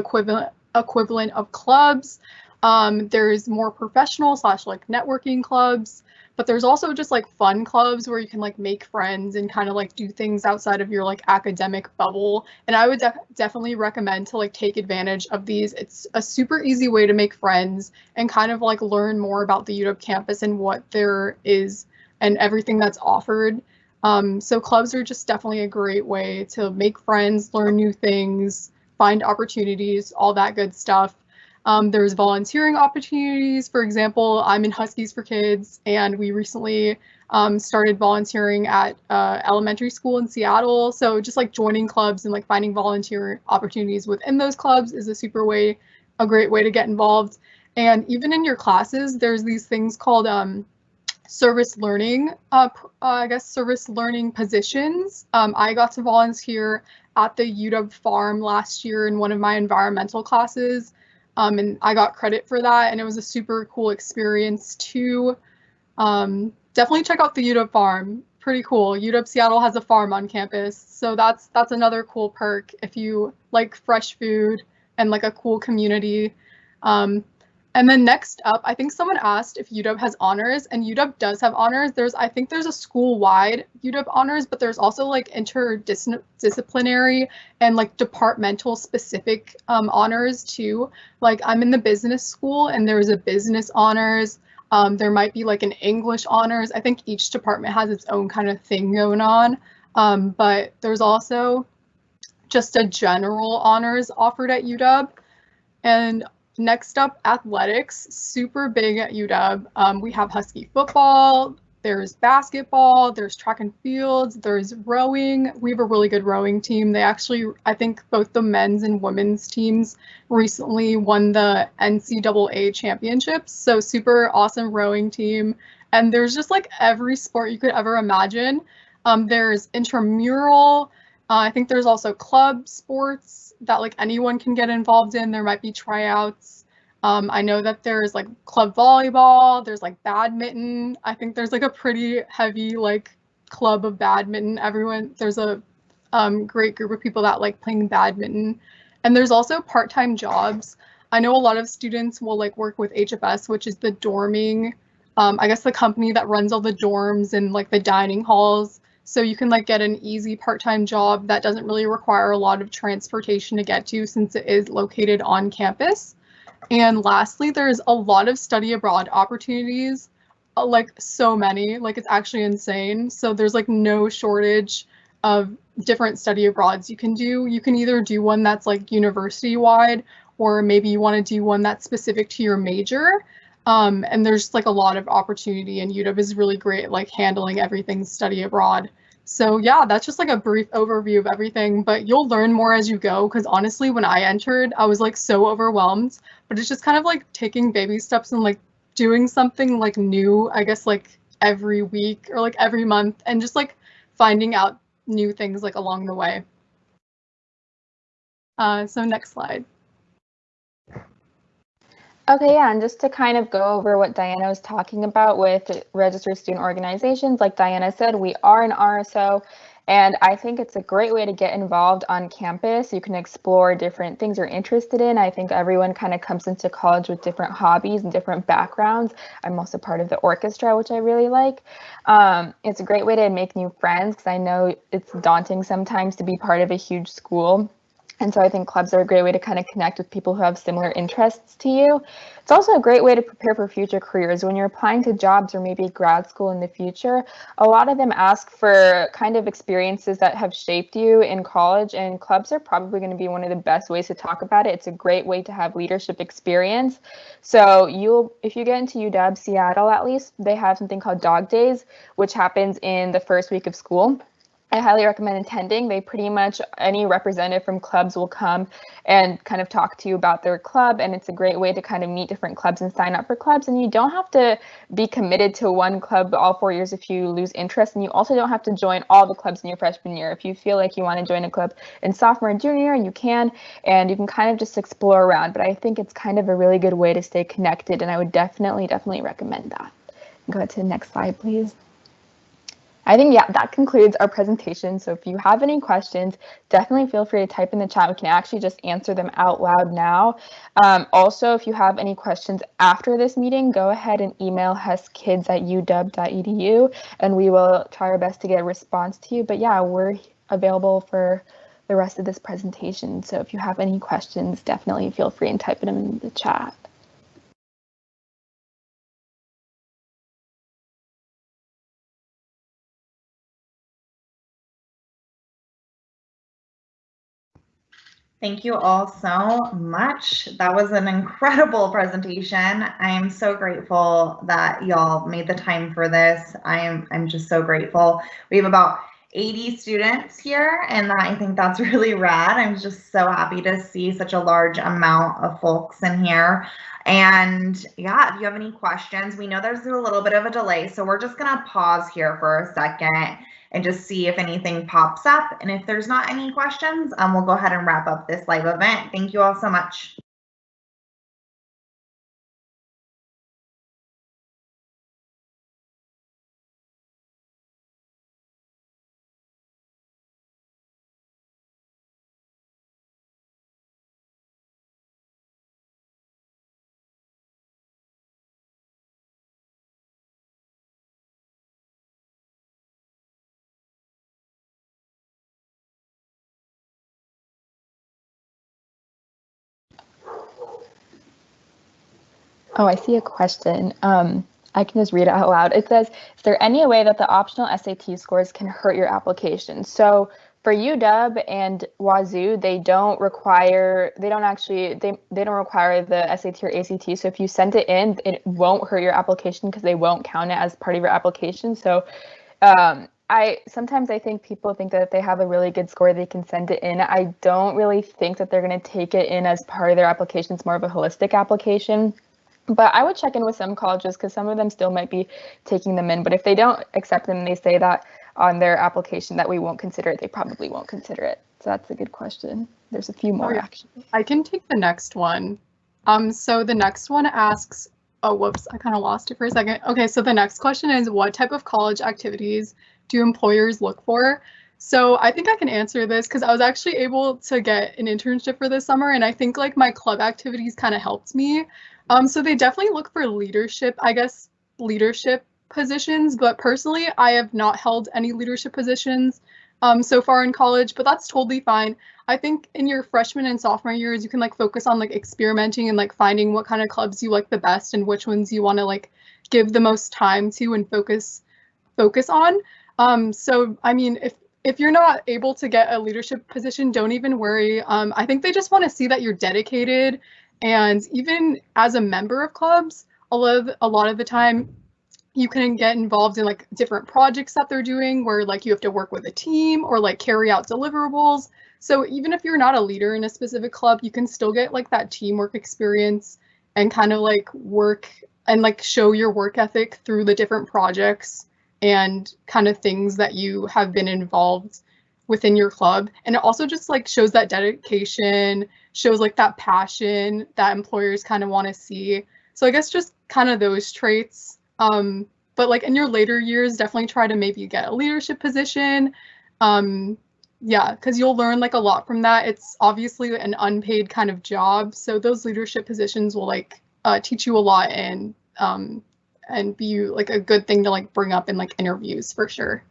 equivalent of clubs. There's more professional / like networking clubs, but there's also just like fun clubs where you can like make friends and kind of like do things outside of your like academic bubble. And I would definitely recommend to like take advantage of these. It's a super easy way to make friends and kind of like learn more about the UW campus and what there is and everything that's offered. So clubs are just definitely a great way to make friends, learn new things, find opportunities, all that good stuff. There's volunteering opportunities. For example, I'm in Huskies for Kids, and we recently started volunteering at elementary school in Seattle. So just like joining clubs and like finding volunteer opportunities within those clubs is a great way to get involved. And even in your classes, there's these things called service learning, service learning positions. I got to volunteer at the UW farm last year in one of my environmental classes. and I got credit for that, and it was a super cool experience too. Definitely check out the UW farm. Pretty cool. UW Seattle has a farm on campus, so that's another cool perk if you like fresh food and like a cool community. And then next up, I think someone asked if UW has honors, and UW does have honors. I think there's a school-wide UW honors, but there's also like interdisciplinary and like departmental specific honors too. Like I'm in the business school and there's a business honors. There might be like an English honors. I think each department has its own kind of thing going on. But there's also just a general honors offered at UW. And next up, athletics, super big at UW. We have Husky football, there's basketball, there's track and fields, there's rowing. We have a really good rowing team. They actually, I think both the men's and women's teams recently won the NCAA championships. So super awesome rowing team. And there's just like every sport you could ever imagine. There's intramural. I think there's also club sports that like anyone can get involved in. There might be tryouts. I know that there's like club volleyball, there's like badminton. I think there's like a pretty heavy like club of badminton. There's a great group of people that like playing badminton. And there's also part-time jobs. I know a lot of students will like work with HFS, which is the dorming, I guess the company that runs all the dorms and like the dining halls. So you can like get an easy part-time job that doesn't really require a lot of transportation to get to since it is located on campus. And lastly, there's a lot of study abroad opportunities, like so many, like it's actually insane. So there's like no shortage of different study abroads you can do. You can either do one that's like university wide, or maybe you want to do one that's specific to your major. And there's like a lot of opportunity, and UW is really great at like handling everything study abroad. So yeah, that's just like a brief overview of everything, but you'll learn more as you go, because honestly, when I entered, I was like so overwhelmed, but it's just kind of like taking baby steps and like doing something like new, I guess like every week or like every month, and just like finding out new things like along the way. So next slide. Okay, yeah, and just to kind of go over what Diana was talking about with registered student organizations, like Diana said, we are an RSO, and I think it's a great way to get involved on campus. You can explore different things you're interested in. I think everyone kind of comes into college with different hobbies and different backgrounds. I'm also part of the orchestra, which I really like. It's a great way to make new friends, because I know it's daunting sometimes to be part of a huge school. And so I think clubs are a great way to kind of connect with people who have similar interests to you. It's also a great way to prepare for future careers. When you're applying to jobs or maybe grad school in the future, a lot of them ask for kind of experiences that have shaped you in college, and clubs are probably going to be one of the best ways to talk about it. It's a great way to have leadership experience. So if you get into UW Seattle, at least, they have something called Dog Days, which happens in the first week of school. I highly recommend attending. Any representative from clubs will come and kind of talk to you about their club, and it's a great way to kind of meet different clubs and sign up for clubs. And you don't have to be committed to one club all 4 years if you lose interest, and you also don't have to join all the clubs in your freshman year. If you feel like you want to join a club in sophomore and junior year, you can, and you can kind of just explore around. But I think it's kind of a really good way to stay connected, and I would definitely recommend that. Go to the next slide, please. I think, yeah, that concludes our presentation. So if you have any questions, definitely feel free to type in the chat. We can actually just answer them out loud now. Also, if you have any questions after this meeting, go ahead and email huskids@uw.edu, and we will try our best to get a response to you. But yeah, we're available for the rest of this presentation. So if you have any questions, definitely feel free and type them in the chat. Thank you all so much. That was an incredible presentation. I am so grateful that y'all made the time for this. I'm just so grateful. We have about 80 students here, and I think that's really rad. I'm just so happy to see such a large amount of folks in here. And yeah, if you have any questions, we know there's a little bit of a delay, so we're just gonna pause here for a second and just see if anything pops up. And if there's not any questions, we'll go ahead and wrap up this live event. Thank you all so much. Oh, I see a question. I can just read it out loud. It says, is there any way that the optional SAT scores can hurt your application? So for UW and Wazoo, they don't require the SAT or ACT. So if you send it in, it won't hurt your application because they won't count it as part of your application. So sometimes I think people think that if they have a really good score, they can send it in. I don't really think that they're going to take it in as part of their application. It's more of a holistic application. But I would check in with some colleges because some of them still might be taking them in. But if they don't accept them and they say that on their application that we won't consider it, they probably won't consider it. So that's a good question. There's a few more actually. I can take the next one. So the next one asks, oh, whoops, I kind of lost it for a second. Okay, so the next question is, what type of college activities do employers look for? So I think I can answer this because I was actually able to get an internship for this summer, and I think like my club activities kind of helped me. So they definitely look for leadership positions, but personally, I have not held any leadership positions so far in college, but that's totally fine. I think in your freshman and sophomore years, you can like focus on like experimenting and like finding what kind of clubs you like the best and which ones you want to like give the most time to and focus on. So I mean, if you're not able to get a leadership position, don't even worry. I think they just want to see that you're dedicated. And even as a member of clubs, a lot of the time, you can get involved in like different projects that they're doing where like you have to work with a team or like carry out deliverables. So even if you're not a leader in a specific club, you can still get like that teamwork experience and kind of like work and like show your work ethic through the different projects and kind of things that you have been involved within your club. And it also just like shows that dedication, shows like that passion that employers kind of want to see. So I guess just kind of those traits. But like in your later years, definitely try to maybe get a leadership position. Yeah, because you'll learn like a lot from that. It's obviously an unpaid kind of job. So those leadership positions will like teach you a lot and be like a good thing to like bring up in like interviews for sure.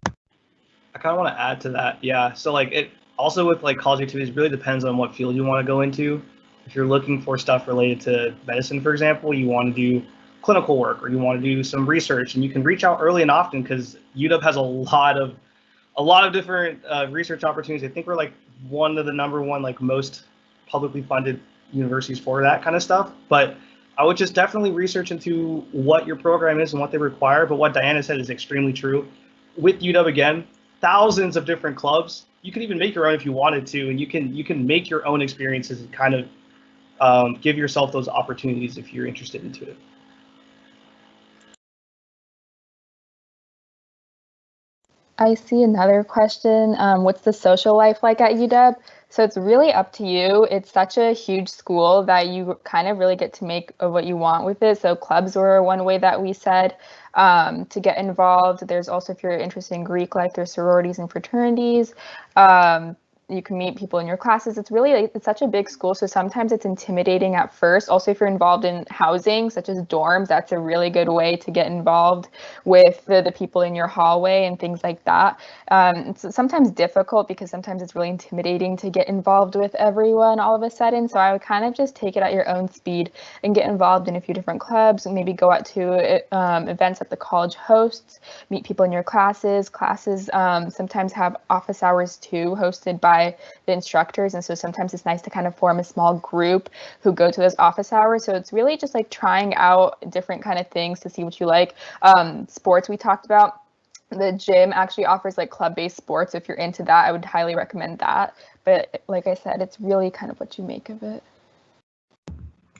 I kind of want to add to that. Yeah. So like it also with like college activities really depends on what field you want to go into. If you're looking for stuff related to medicine, for example, you want to do clinical work or you want to do some research, and you can reach out early and often because UW has a lot of different research opportunities. I think we're like one of the number one like most publicly funded universities for that kind of stuff. But I would just definitely research into what your program is and what they require. But what Diana said is extremely true. With UW again, thousands of different clubs. You can even make your own if you wanted to, and you can make your own experiences and kind of give yourself those opportunities if you're interested into it. I see another question. What's the social life like at UW? So it's really up to you. It's such a huge school that you kind of really get to make of what you want with it. So clubs were one way that we said to get involved. There's also, if you're interested in Greek life, there's sororities and fraternities. You can meet people in your classes. It's really it's such a big school, so sometimes it's intimidating at first. Also, if you're involved in housing, such as dorms, that's a really good way to get involved with the people in your hallway and things like that. It's sometimes difficult because sometimes it's really intimidating to get involved with everyone all of a sudden. So I would kind of just take it at your own speed and get involved in a few different clubs and maybe go out to events that the college hosts, meet people in your classes. Classes sometimes have office hours too, hosted by the instructors, and so sometimes it's nice to kind of form a small group who go to those office hours. So it's really just like trying out different kind of things to see what you like. Sports we talked about. The gym actually offers like club-based sports. If you're into that, I would highly recommend that. But like I said, it's really kind of what you make of it.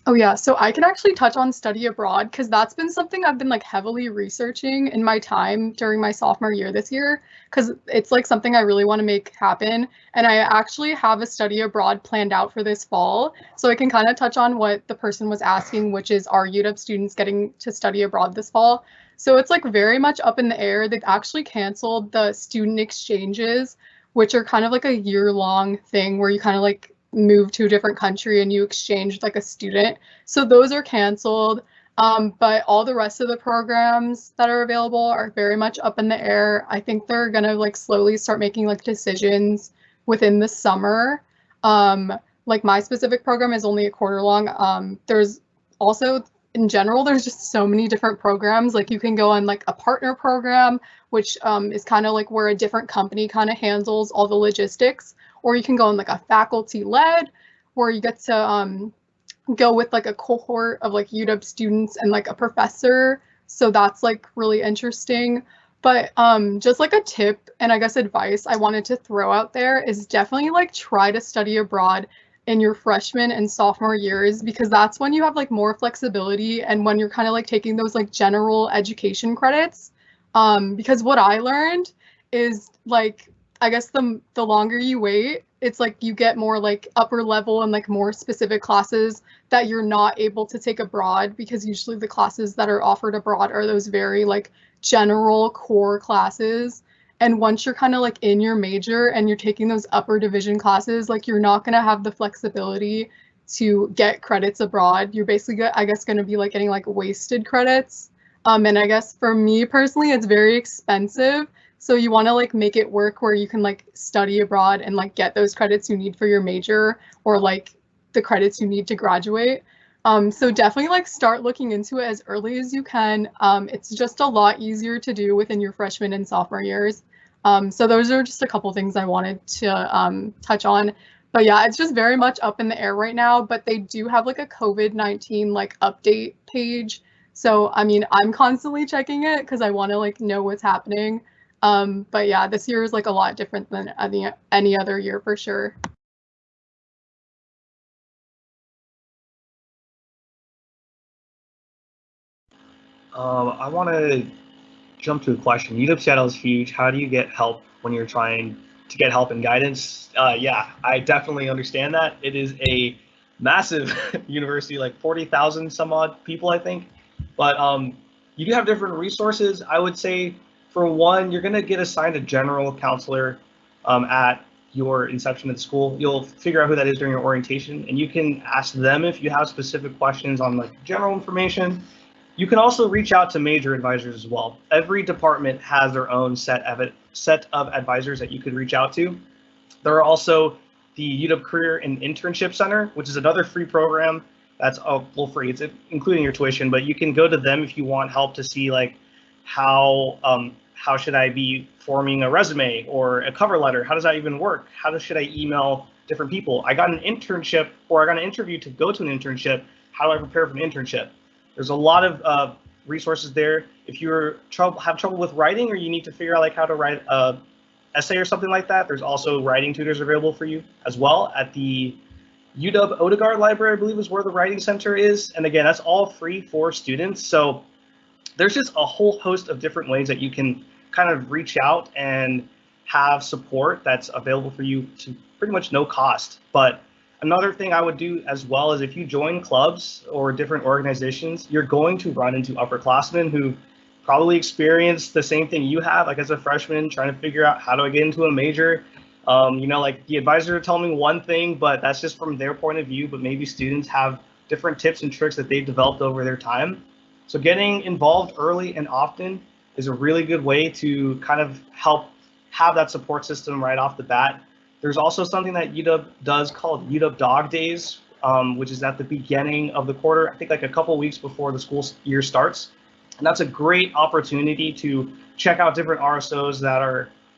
Oh yeah, so I can actually touch on study abroad because that's been something I've been like heavily researching in my time during my sophomore year this year because it's like something I really want to make happen. And I actually have a study abroad planned out for this fall. So I can kind of touch on what the person was asking, which is, are UW students getting to study abroad this fall? So it's like very much up in the air. They've actually canceled the student exchanges, which are kind of like a year-long thing where you kind of like move to a different country and you exchange like a student. So those are canceled. But all the rest of the programs that are available are very much up in the air. I think they're gonna like slowly start making like decisions within the summer. Like my specific program is only a quarter long. There's also in general, there's just so many different programs. Like you can go on like a partner program, which is kind of like where a different company kind of handles all the logistics, or you can go on like a faculty led, where you get to go with like a cohort of like UW students and like a professor. So that's like really interesting. But just like a tip and I guess advice I wanted to throw out there is definitely like try to study abroad in your freshman and sophomore years, because that's when you have like more flexibility and when you're kind of like taking those like general education credits. Because what I learned is like, I guess the longer you wait, it's like you get more like upper level and like more specific classes that you're not able to take abroad, because usually the classes that are offered abroad are those very like general core classes. And once you're kind of like in your major and you're taking those upper division classes, like you're not going to have the flexibility to get credits abroad. You're basically, I guess, going to be like getting like wasted credits. And I guess for me personally, it's very expensive. So you want to like make it work where you can like study abroad and like get those credits you need for your major, or like the credits you need to graduate. So definitely like start looking into it as early as you can. It's just a lot easier to do within your freshman and sophomore years. So those are just a couple things I wanted to touch on. But yeah, it's just very much up in the air right now, but they do have like a COVID-19 like update page. So, I mean, I'm constantly checking it because I want to like know what's happening. But yeah, this year is like a lot different than any other year for sure. I want to jump to a question. UW Seattle is huge. How do you get help when you're trying to get help and guidance? Yeah, I definitely understand that. It is a massive university, like 40,000 some odd people, I think. But you do have different resources. I would say, for one, you're going to get assigned a general counselor at your inception at school. You'll figure out who that is during your orientation, and you can ask them if you have specific questions on like general information. You can also reach out to major advisors as well. Every department has their own set of advisors that you could reach out to. There are also the UW Career and Internship Center, which is another free program that's free. It's including your tuition, but you can go to them if you want help to see like how should I be forming a resume or a cover letter? How does that even work? Should I email different people? I got an internship, or I got an interview to go to an internship. How do I prepare for an internship? There's a lot of resources there. If you have trouble with writing, or you need to figure out like how to write a essay or something like that, there's also writing tutors available for you as well at the UW Odegaard Library, I believe is where the writing center is. And again, that's all free for students. So there's just a whole host of different ways that you can kind of reach out and have support that's available for you to pretty much no cost. But another thing I would do as well is, if you join clubs or different organizations, you're going to run into upperclassmen who probably experienced the same thing you have, like as a freshman, trying to figure out how do I get into a major. Like the advisors are telling me one thing, but that's just from their point of view, but maybe students have different tips and tricks that they've developed over their time. So getting involved early and often is a really good way to kind of help have that support system right off the bat. There's also something that UW does called UW Dog Days, which is at the beginning of the quarter, I think like a couple weeks before the school year starts. And that's a great opportunity to check out different RSOs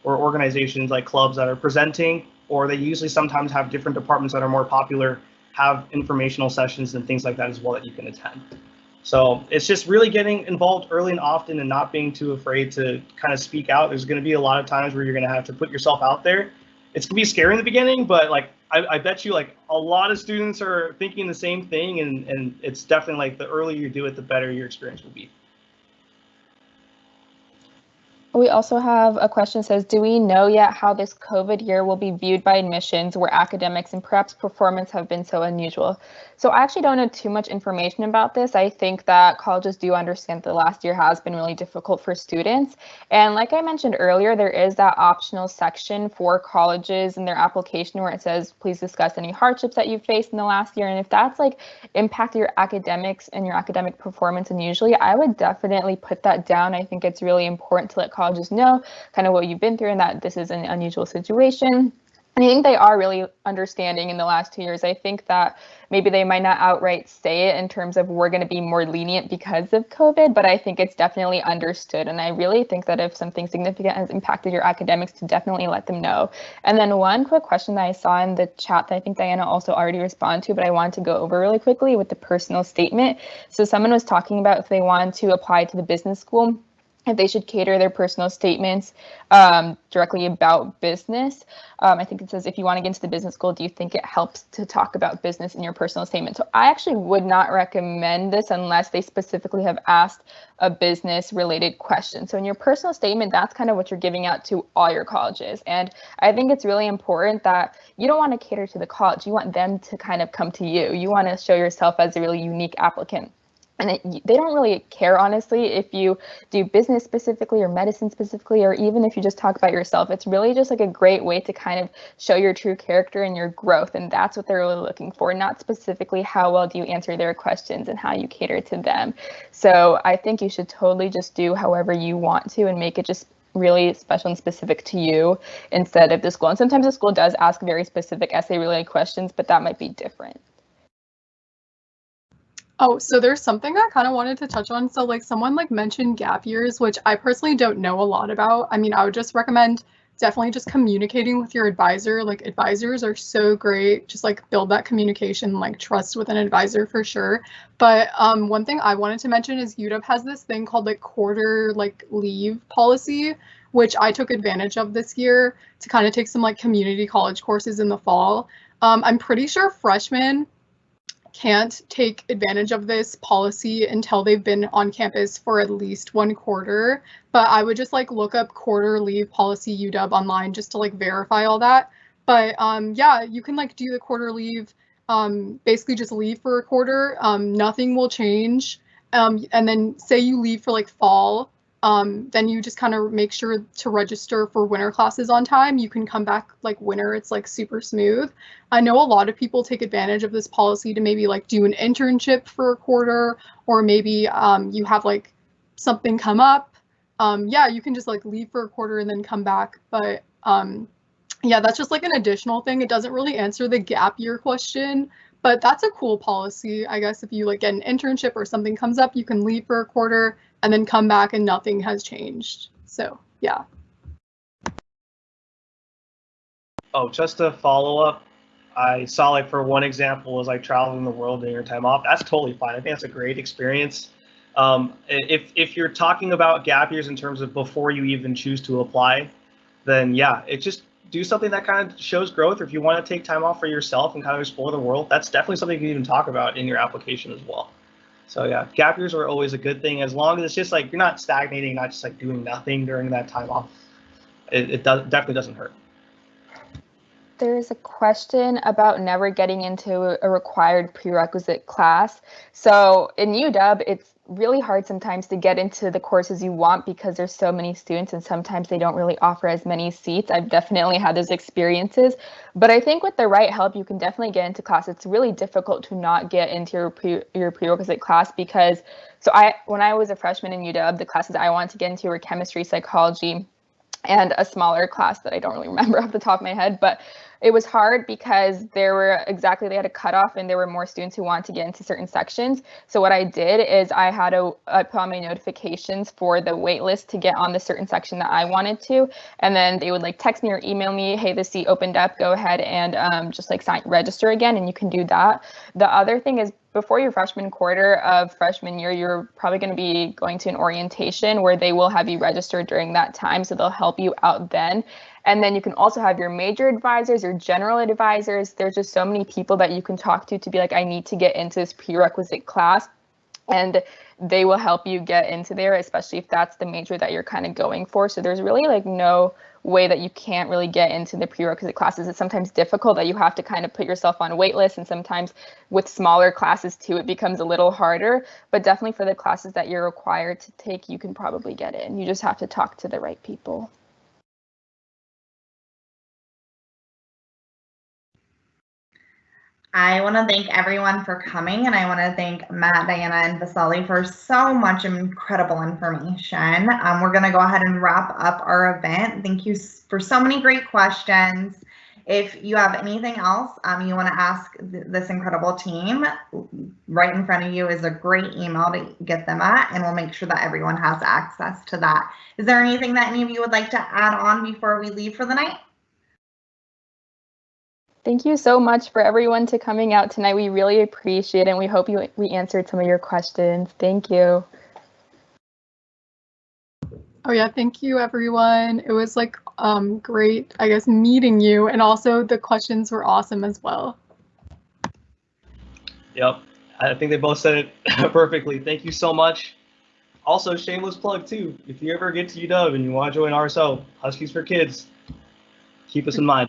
or organizations like clubs that are presenting, or they usually sometimes have different departments that are more popular, have informational sessions and things like that as well that you can attend. So it's just really getting involved early and often and not being too afraid to kind of speak out. There's going to be a lot of times where you're going to have to put yourself out there. It's going to be scary in the beginning, but like I bet you like a lot of students are thinking the same thing, and it's definitely like the earlier you do it, the better your experience will be. We also have a question that says, do we know yet how this COVID year will be viewed by admissions, where academics and perhaps performance have been so unusual? So I actually don't know too much information about this. I think that colleges do understand that the last year has been really difficult for students. And like I mentioned earlier, there is that optional section for colleges in their application where it says, please discuss any hardships that you've faced in the last year. And if that's like impacted your academics and your academic performance unusually, I would definitely put that down. I think it's really important to let colleges know kind of what you've been through and that this is an unusual situation. And I think they are really understanding in the last 2 years. I think that maybe they might not outright say it in terms of we're going to be more lenient because of COVID, but I think it's definitely understood. And I really think that if something significant has impacted your academics, to definitely let them know. And then one quick question that I saw in the chat that I think Diana also already responded to, but I wanted to go over really quickly with the personal statement. So someone was talking about if they want to apply to the business school, if they should cater their personal statements directly about business. I think it says, if you want to get into the business school, do you think it helps to talk about business in your personal statement? So I actually would not recommend this unless they specifically have asked a business related question. So in your personal statement, that's kind of what you're giving out to all your colleges. And I think it's really important that you don't want to cater to the college. You want them to kind of come to you. You want to show yourself as a really unique applicant. And they don't really care, honestly, if you do business specifically or medicine specifically, or even if you just talk about yourself. It's really just like a great way to kind of show your true character and your growth. And that's what they're really looking for, not specifically how well do you answer their questions and how you cater to them. So I think you should totally just do however you want to and make it just really special and specific to you instead of the school. And sometimes the school does ask very specific essay related questions, but that might be different. Oh, so there's something I kind of wanted to touch on. So like someone like mentioned gap years, which I personally don't know a lot about. I mean, I would just recommend definitely just communicating with your advisor. Like advisors are so great. Just like build that communication, like trust with an advisor for sure. But one thing I wanted to mention is UW has this thing called like quarter like leave policy, which I took advantage of this year to kind of take some like community college courses in the fall. I'm pretty sure freshmen can't take advantage of this policy until they've been on campus for at least 1 quarter. But I would just like look up quarter leave policy UW online just to like verify all that. But yeah, you can like do the quarter leave, basically just leave for a quarter, nothing will change. And then say you leave for like fall, then you just kind of make sure to register for winter classes on time. You can come back like winter, it's like super smooth. I know a lot of people take advantage of this policy to maybe like do an internship for a quarter, or maybe you have like something come up. Yeah, you can just like leave for a quarter and then come back. But yeah, that's just like an additional thing. It doesn't really answer the gap year question, but that's a cool policy. I guess if you like get an internship or something comes up, you can leave for a quarter and then come back and nothing has changed. So yeah. Oh, just to follow up, I saw like for one example was like traveling the world during your time off. That's totally fine. I think that's a great experience. If you're talking about gap years in terms of before you even choose to apply, then yeah, it just do something that kind of shows growth. Or if you want to take time off for yourself and kind of explore the world, that's definitely something you can even talk about in your application as well. So yeah, gap years are always a good thing as long as it's just like you're not stagnating, not just like doing nothing during that time off. It definitely doesn't hurt. There's a question about never getting into a required prerequisite class. So in UW, it's really hard sometimes to get into the courses you want because there's so many students and sometimes they don't really offer as many seats. I've definitely had those experiences, but I think with the right help, you can definitely get into class. It's really difficult to not get into your prerequisite class because, when I was a freshman in UW, the classes I wanted to get into were chemistry, psychology, and a smaller class that I don't really remember off the top of my head, but it was hard because they had a cutoff and there were more students who wanted to get into certain sections. So what I did is I put on my notifications for the wait list to get on the certain section that I wanted to. And then they would like text me or email me, hey, the seat opened up, go ahead and just like register again, and you can do that. The other thing is before your freshman quarter of freshman year, you're probably going to be going to an orientation where they will have you register during that time. So they'll help you out then. And then you can also have your major advisors, your general advisors. There's just so many people that you can talk to be like, I need to get into this prerequisite class. And they will help you get into there, especially if that's the major that you're kind of going for. So there's really like no way that you can't really get into the prerequisite classes. It's sometimes difficult that you have to kind of put yourself on wait lists, and sometimes with smaller classes too, it becomes a little harder. But definitely for the classes that you're required to take, you can probably get in. You just have to talk to the right people. I want to thank everyone for coming, and I want to thank Matt, Diana, and Vasali for so much incredible information. We're going to go ahead and wrap up our event. Thank you for so many great questions. If you have anything else you want to ask this incredible team, right in front of you is a great email to get them at, and we'll make sure that everyone has access to that. Is there anything that any of you would like to add on before we leave for the night? Thank you so much for everyone to coming out tonight. We really appreciate it, and we hope we answered some of your questions. Thank you. Oh yeah, thank you everyone. It was like great, I guess, meeting you, and also the questions were awesome as well. Yep, I think they both said it perfectly. Thank you so much. Also, shameless plug too. If you ever get to UW and you want to join RSO, Huskies for Kids, keep us in mind.